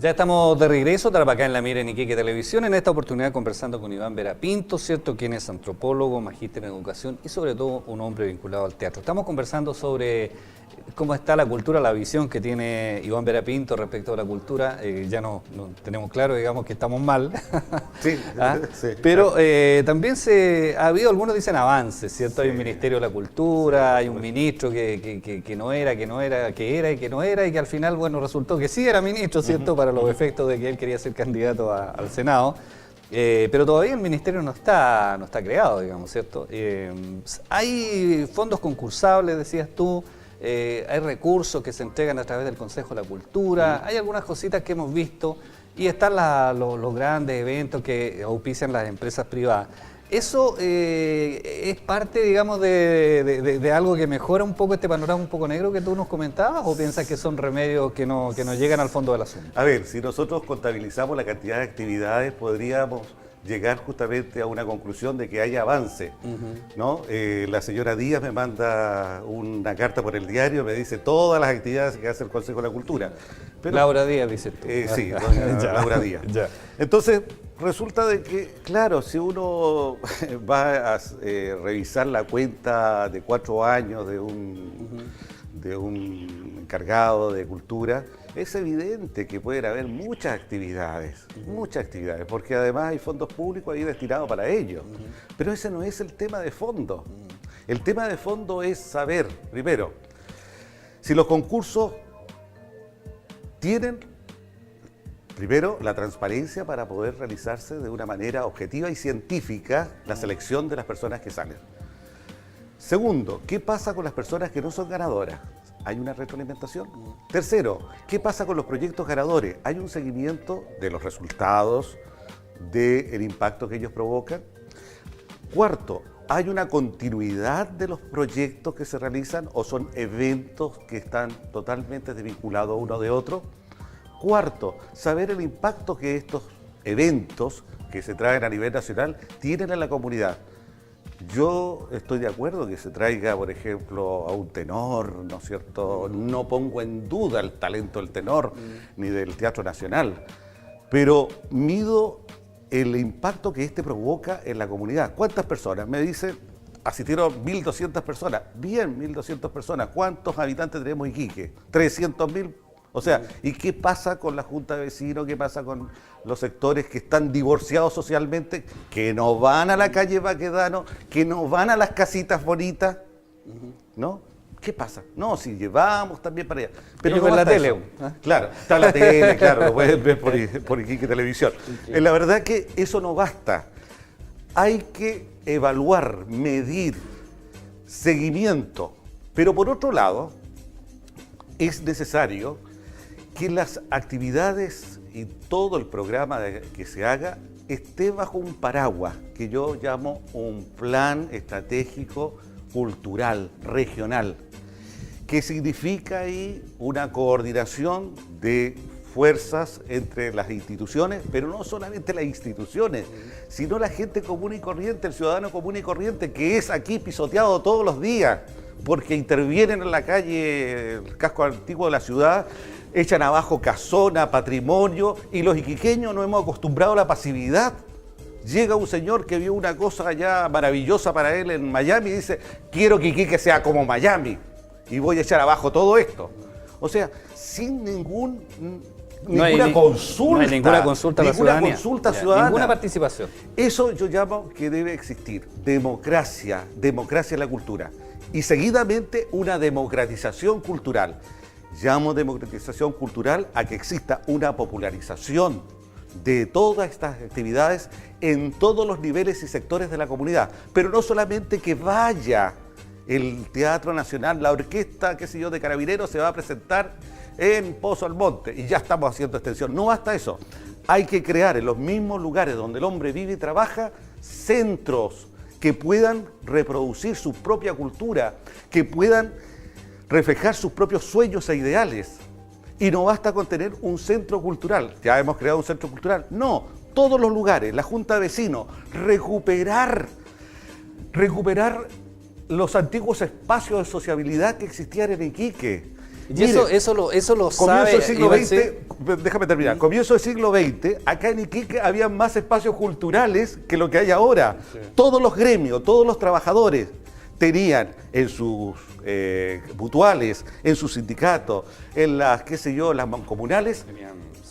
Ya estamos de regreso, acá en la Mira en Iquique Televisión, en esta oportunidad conversando con Iván Vera Pinto, ¿cierto? Quien es antropólogo, magíster en educación y sobre todo un hombre vinculado al teatro. Estamos conversando sobre cómo está la cultura, la visión que tiene Iván Vera Pinto respecto a la cultura. Ya no tenemos claro, digamos, que estamos mal. Sí, ¿Ah? sí. Pero también ha habido, algunos dicen avances, ¿cierto? Hay un Ministerio de la Cultura, hay un ministro que no era, que era y que no era, y que al final, bueno, resultó que sí era ministro, ¿cierto? Para los efectos de que él quería ser candidato al Senado. Pero todavía el ministerio no está creado, digamos, ¿cierto? Hay fondos concursables, decías tú. Hay recursos que se entregan a través del Consejo de la Cultura, hay algunas cositas que hemos visto y están los grandes eventos que auspician las empresas privadas. ¿Eso es parte, digamos, de algo que mejora un poco este panorama un poco negro que tú nos comentabas, o piensas que son remedios que no llegan al fondo del asunto? A ver, si nosotros contabilizamos la cantidad de actividades, podríamos llegar justamente a una conclusión de que hay avance, ¿no? La señora Díaz me manda una carta por el diario, me dice todas las actividades que hace el Consejo de la Cultura. Pero, Laura Díaz, dices tú. Sí, doña Laura Díaz. Ya. Entonces, resulta de que, claro, si uno va a revisar la cuenta de 4 años de un encargado de cultura, es evidente que pueden haber muchas actividades, porque además hay fondos públicos ahí destinados para ello. Pero ese no es el tema de fondo. El tema de fondo es saber, primero, si los concursos tienen, primero, la transparencia para poder realizarse de una manera objetiva y científica la selección de las personas que salen. Segundo, ¿qué pasa con las personas que no son ganadoras? ¿Hay una retroalimentación? Tercero, ¿qué pasa con los proyectos ganadores? ¿Hay un seguimiento de los resultados, del impacto que ellos provocan? Cuarto, ¿hay una continuidad de los proyectos que se realizan o son eventos que están totalmente desvinculados uno de otro? Cuarto, saber el impacto que estos eventos que se traen a nivel nacional tienen en la comunidad. Yo estoy de acuerdo que se traiga, por ejemplo, a un tenor, ¿no es cierto? No pongo en duda el talento del tenor ni del Teatro Nacional, pero mido el impacto que este provoca en la comunidad. ¿Cuántas personas? Me dicen, asistieron 1.200 personas. Bien, 1.200 personas. ¿Cuántos habitantes tenemos en Iquique? 300.000. O sea, ¿y qué pasa con la Junta de Vecinos? ¿Qué pasa con los sectores que están divorciados socialmente, que no van a la calle Baquedano, que no van a las casitas bonitas? ¿No? ¿Qué pasa? No, si llevamos también para allá. Pero no en la tele. ¿Ah? Claro, está en la tele, claro, lo pueden ver por Iquique Televisión. La verdad que eso no basta. Hay que evaluar, medir, seguimiento. Pero por otro lado, es necesario que las actividades y todo el programa que se haga esté bajo un paraguas que yo llamo un plan estratégico cultural regional, que significa ahí una coordinación de fuerzas entre las instituciones, pero no solamente las instituciones, sino la gente común y corriente, el ciudadano común y corriente, que es aquí pisoteado todos los días, porque intervienen en la calle, el casco antiguo de la ciudad, echan abajo casona, patrimonio, y los iquiqueños no hemos acostumbrado a la pasividad. Llega un señor que vio una cosa ya maravillosa para él en Miami y dice, quiero que Iquique sea como Miami, y voy a echar abajo todo esto. O sea, sin ninguna consulta. No hay ninguna consulta a la ciudadanía. Consulta ciudadana. Ninguna participación. Eso yo llamo que debe existir. Democracia en la cultura. Y seguidamente una democratización cultural. Llamo democratización cultural a que exista una popularización de todas estas actividades en todos los niveles y sectores de la comunidad. Pero no solamente que vaya el Teatro Nacional, la orquesta, qué sé yo, de Carabineros se va a presentar en Pozo Almonte y ya estamos haciendo extensión. No basta eso. Hay que crear en los mismos lugares donde el hombre vive y trabaja centros que puedan reproducir su propia cultura, que puedan reflejar sus propios sueños e ideales. Y no basta con tener un centro cultural. Ya hemos creado un centro cultural. No, todos los lugares, la Junta de Vecinos, recuperar los antiguos espacios de sociabilidad que existían en Iquique. Y Mire, eso lo comienzo sabe. del siglo Iván, XX, déjame terminar, comienzo del siglo XX, acá en Iquique había más espacios culturales que lo que hay ahora. Sí. Todos los gremios, todos los trabajadores tenían en sus mutuales, en sus sindicatos, en las, qué sé yo, las mancomunales,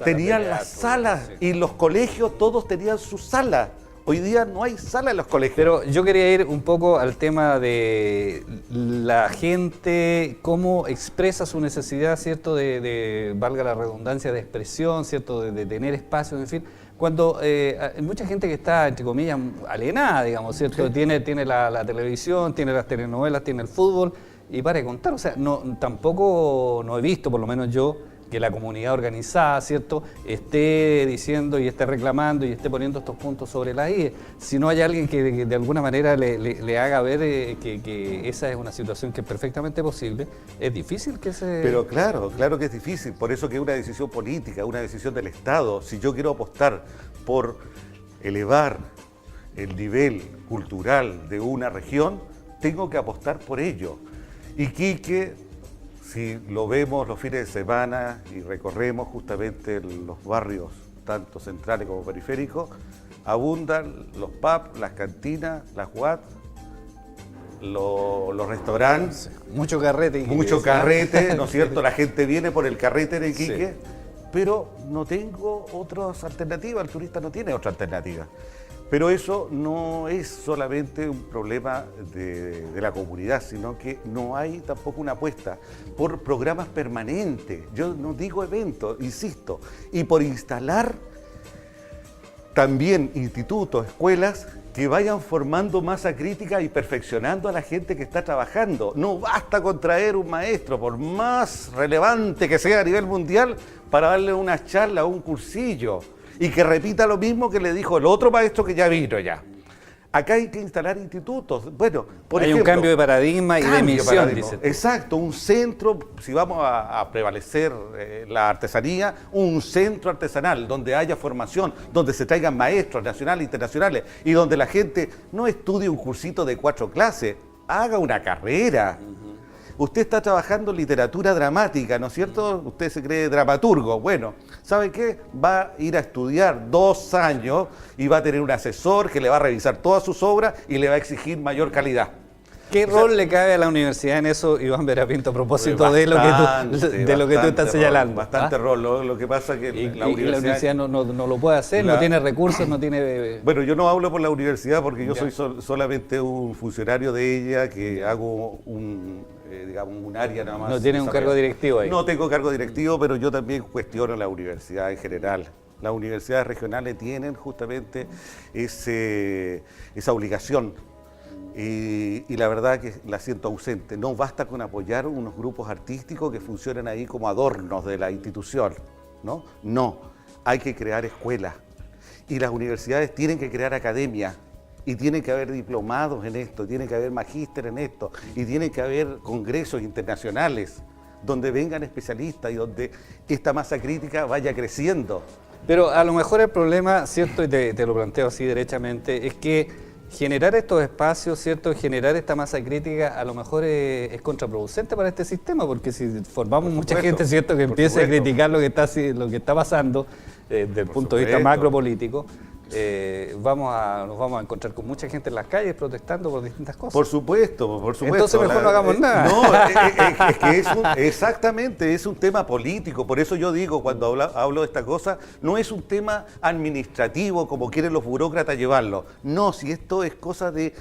tenían las salas, sí. Y los colegios todos tenían su sala. Hoy día no hay sala en los colegios. Pero yo quería ir un poco al tema de la gente, cómo expresa su necesidad, ¿cierto? De valga la redundancia, de expresión, ¿cierto? De tener espacio, en fin. Cuando hay mucha gente que está, entre comillas, alienada, digamos, ¿cierto? Sí. Tiene la televisión, tiene las telenovelas, tiene el fútbol, y para de contar, o sea, tampoco no he visto, por lo menos yo, que la comunidad organizada, ¿cierto?, esté diciendo y esté reclamando y esté poniendo estos puntos sobre la IE. Si no hay alguien que de alguna manera le haga ver que esa es una situación que es perfectamente posible, es difícil que se... Pero claro que es difícil, por eso que es una decisión política, una decisión del Estado. Si yo quiero apostar por elevar el nivel cultural de una región, tengo que apostar por ello. Iquique, si lo vemos los fines de semana y recorremos justamente los barrios, tanto centrales como periféricos, abundan los pubs, las cantinas, las UAT, los restaurantes. Mucho carrete. Mucho carrete, ¿no es cierto? La gente viene por el carrete de Iquique, sí. Pero no tengo otras alternativas, el turista no tiene otra alternativa. Pero eso no es solamente un problema de la comunidad, sino que no hay tampoco una apuesta por programas permanentes. Yo no digo eventos, insisto, y por instalar también institutos, escuelas que vayan formando masa crítica y perfeccionando a la gente que está trabajando. No basta con traer un maestro, por más relevante que sea a nivel mundial, para darle una charla o un cursillo. Y que repita lo mismo que le dijo el otro maestro que ya vino ya. Acá hay que instalar institutos. Bueno, por ejemplo, hay un cambio de paradigma y de misión, dice. Exacto, un centro, si vamos a prevalecer la artesanía, un centro artesanal donde haya formación, donde se traigan maestros nacionales e internacionales y donde la gente no estudie un cursito de 4 clases, haga una carrera. Usted está trabajando en literatura dramática, ¿no es cierto? Usted se cree dramaturgo. Bueno, ¿sabe qué? Va a ir a estudiar 2 años y va a tener un asesor que le va a revisar todas sus obras y le va a exigir mayor calidad. ¿Qué rol le cabe a la universidad en eso, Iván Verapinto, a propósito de lo que tú estás señalando? Bastante rol. Lo que pasa es que la universidad no lo puede hacer, no tiene recursos, no tiene... Bueno, yo no hablo por la universidad porque yo soy solamente un funcionario de ella que hago digamos, un área nada más. No tiene un cargo directivo ahí. No tengo cargo directivo, pero yo también cuestiono la universidad en general. Las universidades regionales tienen justamente esa obligación y la verdad que la siento ausente. No basta con apoyar unos grupos artísticos que funcionan ahí como adornos de la institución, ¿no? No, hay que crear escuelas y las universidades tienen que crear academias. Y tiene que haber diplomados en esto, tiene que haber magíster en esto, y tiene que haber congresos internacionales donde vengan especialistas y donde esta masa crítica vaya creciendo. Pero a lo mejor el problema, ¿cierto? Y te lo planteo así derechamente, es que generar estos espacios, ¿cierto? Generar esta masa crítica a lo mejor es contraproducente para este sistema, porque si formamos mucha gente, ¿cierto?, que empiece a criticar lo que está pasando desde el punto de vista macropolítico, nos vamos a encontrar con mucha gente en las calles protestando por distintas cosas. Por supuesto. Entonces mejor no hagamos nada. No, es que exactamente, es un tema político. Por eso yo digo, cuando hablo de esta cosa, no es un tema administrativo como quieren los burócratas llevarlo. No, si esto es cosa de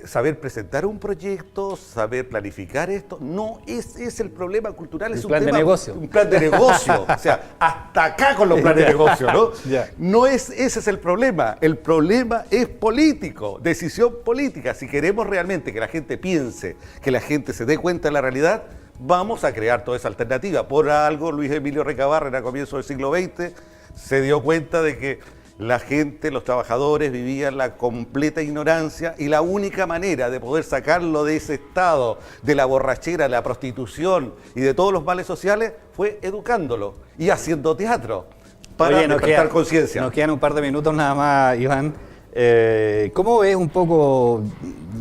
saber presentar un proyecto, saber planificar esto, no es el problema cultural, es un plan de negocio. Un plan de negocio, o sea, hasta acá con los planes de negocio, ¿no? No ese es el problema es político, decisión política. Si queremos realmente que la gente piense, que la gente se dé cuenta de la realidad, vamos a crear toda esa alternativa. Por algo, Luis Emilio Recabarren, a comienzos del siglo XX, se dio cuenta de que la gente, los trabajadores vivían la completa ignorancia y la única manera de poder sacarlo de ese estado, de la borrachera, de la prostitución y de todos los males sociales, fue educándolo y haciendo teatro para despertar conciencia. Nos quedan un par de minutos nada más, Iván. ¿Cómo ves un poco,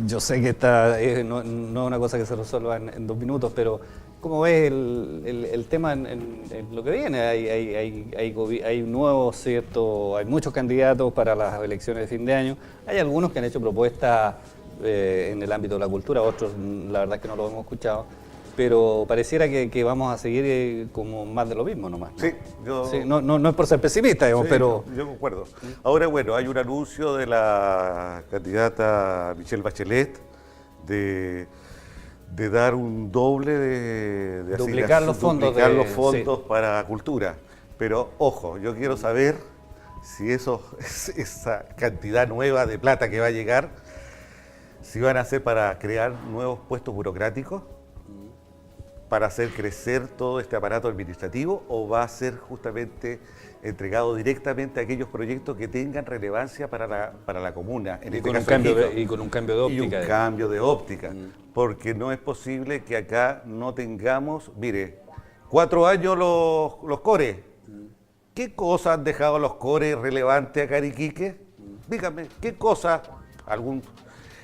yo sé que no es una cosa que se resuelva en 2 minutos, pero ¿Cómo ves el tema en lo que viene? Hay nuevos, ¿cierto? Hay muchos candidatos para las elecciones de fin de año. Hay algunos que han hecho propuestas en el ámbito de la cultura, otros la verdad es que no lo hemos escuchado. Pero pareciera que vamos a seguir como más de lo mismo nomás, ¿no? Sí, yo... Sí, no es por ser pesimista, digamos, Sí, pero... yo concuerdo. Ahora, bueno, hay un anuncio de la candidata Michelle Bachelet de dar un doble de Duplicar los fondos duplicar de- los fondos sí. para cultura. Pero, ojo, yo quiero saber si esa cantidad nueva de plata que va a llegar, si van a ser para crear nuevos puestos burocráticos, para hacer crecer todo este aparato administrativo, o va a ser justamente entregado directamente a aquellos proyectos que tengan relevancia para la comuna. En Y este con, un caso, cambio Iquique. y con un cambio de Y óptica. un digamos. cambio de óptica, porque no es posible que acá no tengamos, mire, 4 años los cores. ¿Qué cosas han dejado los cores relevantes acá en Iquique? Dígame, ¿qué cosas?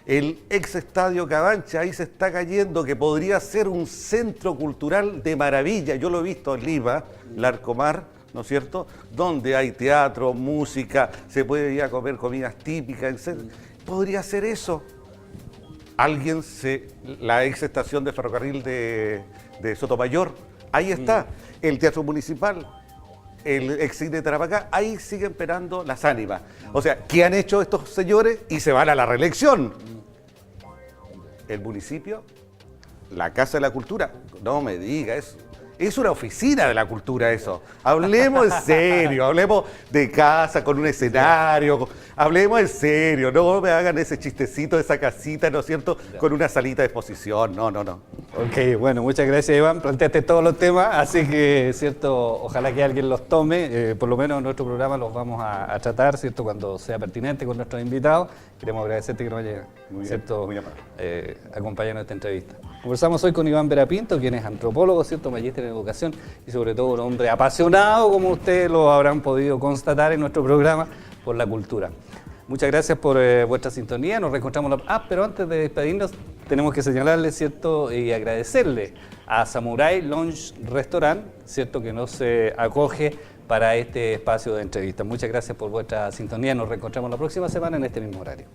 El ex estadio Cabancha ahí se está cayendo, que podría ser un centro cultural de maravilla. Yo lo he visto en Lima, Larcomar, ¿no es cierto? Donde hay teatro, música, se puede ir a comer comidas típicas, etc. Podría ser eso. La ex estación de ferrocarril de Sotomayor, ahí está. El Teatro Municipal, el ex cine de Tarapacá, ahí siguen esperando las ánimas. O sea, ¿qué han hecho estos señores? Y se van a la reelección. El municipio, la Casa de la Cultura, no me diga eso. Es una oficina de la cultura eso. Hablemos en serio, hablemos de casa con un escenario, hablemos en serio, no me hagan ese chistecito de esa casita, ¿no es cierto?, con una salita de exposición, no. Ok, bueno, muchas gracias, Iván. Planteaste todos los temas, así que, ¿cierto? Ojalá que alguien los tome. Por lo menos en nuestro programa los vamos a tratar, ¿cierto? Cuando sea pertinente con nuestros invitados. Queremos agradecerte que nos haya, Muy bien, ¿cierto? muy amable. Acompañado en esta entrevista. Conversamos hoy con Iván Verapinto, quien es antropólogo, ¿cierto? Magíster en educación y sobre todo un hombre apasionado, como ustedes lo habrán podido constatar en nuestro programa, por la cultura. Muchas gracias por vuestra sintonía, nos reencontramos pero antes de despedirnos tenemos que señalarle, ¿cierto? Y agradecerle a Samurai Lounge Restaurant, ¿cierto? Que nos acoge para este espacio de entrevista. Muchas gracias por vuestra sintonía, nos reencontramos la próxima semana en este mismo horario.